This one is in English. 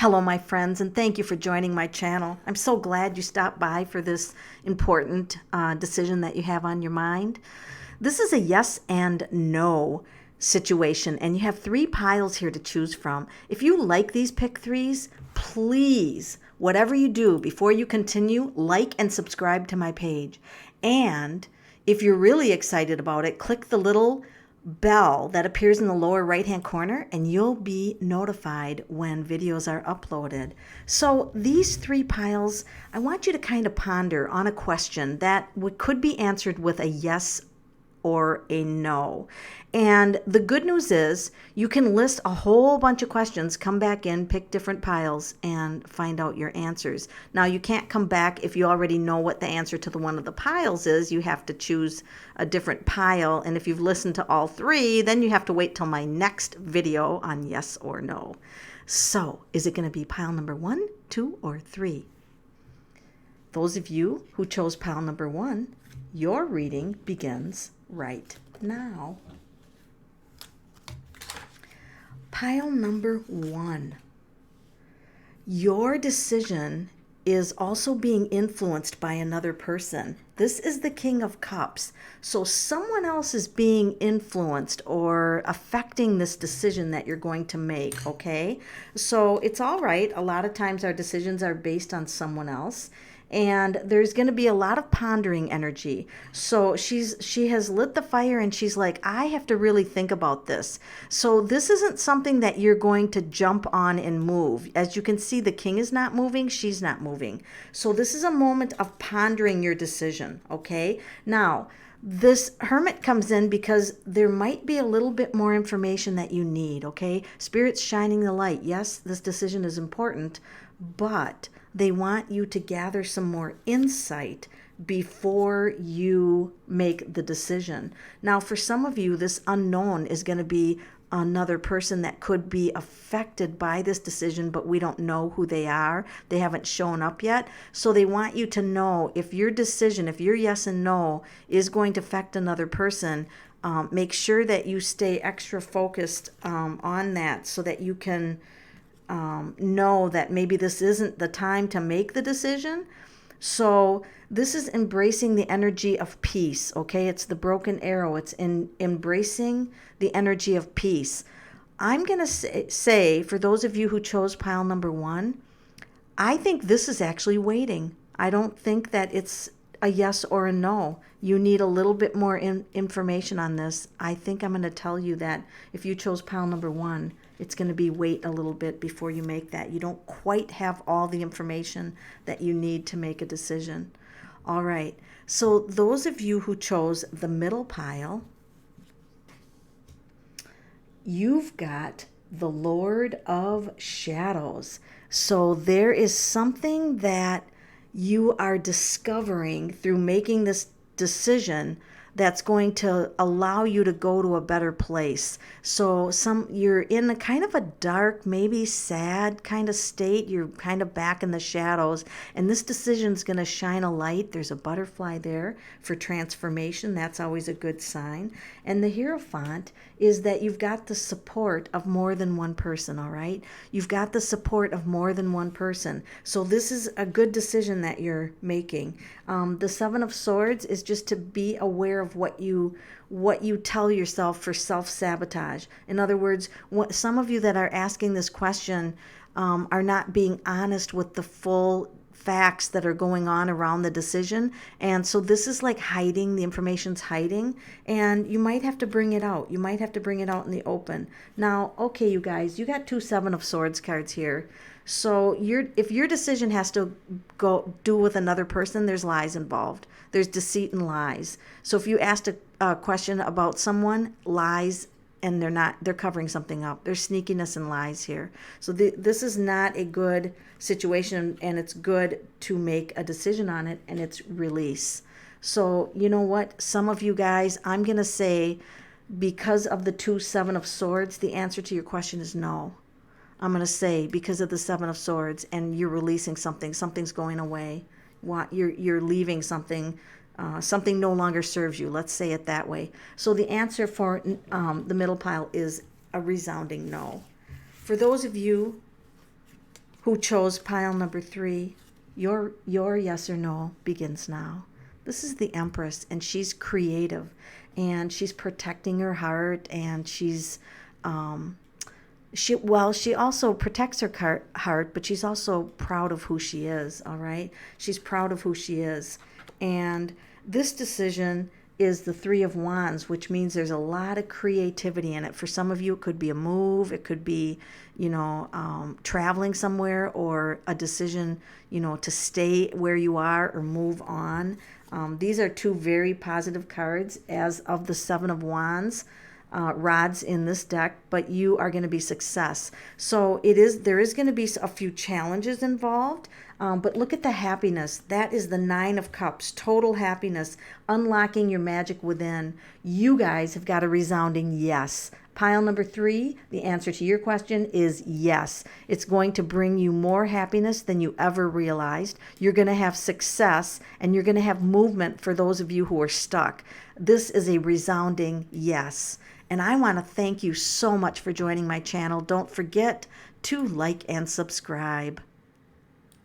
Hello, my friends, and thank you for joining my channel. I'm so glad you stopped by for this important decision that you have on your mind. This is a yes and no situation, and you have three piles here to choose from. If you like these pick threes, please, whatever you do, before you continue, like and subscribe to my page. And if you're really excited about it, click the little bell that appears in the lower right hand corner and you'll be notified when videos are uploaded. So these three piles, I want you to kind of ponder on a question that could be answered with a yes or a no. And the good news is you can list a whole bunch of questions, come back in, pick different piles, and find out your answers. Now, you can't come back if you already know what the answer to the one of the piles is. You have to choose a different pile. And if you've listened to all three, then you have to wait till my next video on yes or no. So, is it going to be pile number 1, 2, or 3? Those of you who chose pile number 1, your reading begins right now. Pile number 1. Your decision is also being influenced by another person. This is the King of Cups. So someone else is being influenced or affecting this decision that you're going to make, okay? So it's all right. A lot of times our decisions are based on someone else. And there's going to be a lot of pondering energy. So she has lit the fire and she's like, I have to really think about this. So this isn't something that you're going to jump on and move. As you can see, the king is not moving, she's not moving. So this is a moment of pondering your decision, okay? Now, this hermit comes in because there might be a little bit more information that you need, okay? Spirit's shining the light. Yes, this decision is important, but they want you to gather some more insight before you make the decision. Now, for some of you, this unknown is going to be another person that could be affected by this decision, but we don't know who they are. They haven't shown up yet. So they want you to know if your decision, if your yes and no is going to affect another person, make sure that you stay extra focused on that so that you can know that maybe this isn't the time to make the decision. So this is embracing the energy of peace, okay? It's the broken arrow. It's in embracing the energy of peace. I'm going to say, for those of you who chose pile number 1, I think this is actually waiting. I don't think that it's a yes or a no. You need a little bit more information on this. I think I'm going to tell you that if you chose pile number 1, it's going to be wait a little bit before you make that. You don't quite have all the information that you need to make a decision. All right. So those of you who chose the middle pile, you've got the Lord of Shadows. So there is something that you are discovering through making this decision that's going to allow you to go to a better place. So you're in a kind of a dark, maybe sad kind of state. You're kind of back in the shadows, and this decision is going to shine a light. There's a butterfly there for transformation. That's always a good sign. And the Hierophant is that you've got the support of more than one person, all right? You've got the support of more than one person. So this is a good decision that you're making. The Seven of Swords is just to be aware of what you tell yourself for self-sabotage. In other words, some of you that are asking this question are not being honest with the full facts that are going on around the decision. And so this is like hiding, the information's hiding, and you might have to bring it out. You might have to bring it out in the open. Now, okay, you guys, you got 2 Seven of Swords cards here. So if your decision has to go do with another person, there's lies involved. There's deceit and lies. So if you asked a question about someone, lies, and they're covering something up. There's sneakiness and lies here. So this is not a good situation, and it's good to make a decision on it, and it's release. So you know what? Some of you guys, I'm going to say, because of the 2 Seven of Swords, the answer to your question is no. I'm going to say because of the Seven of Swords, and you're releasing something. Something's going away. You're leaving something. Something no longer serves you. Let's say it that way. So the answer for the middle pile is a resounding no. For those of you who chose pile number 3, your yes or no begins now. This is the Empress, and she's creative, and she's protecting her heart, and she's she also protects her heart, but she's also proud of who she is. All right, she's proud of who she is, and this decision is the 3 of Wands, which means there's a lot of creativity in it. For some of you, it could be a move, it could be, traveling somewhere, or a decision, to stay where you are or move on. These are 2 very positive cards as of the 7 of Wands. Rods in this deck, but you are going to be success. So there is going to be a few challenges involved, but look at the happiness. That is the 9 of Cups, total happiness, unlocking your magic within. You guys have got a resounding yes. Pile number 3, the answer to your question is yes. It's going to bring you more happiness than you ever realized. You're going to have success, and you're going to have movement for those of you who are stuck. This is a resounding yes. And I want to thank you so much for joining my channel. Don't forget to like and subscribe.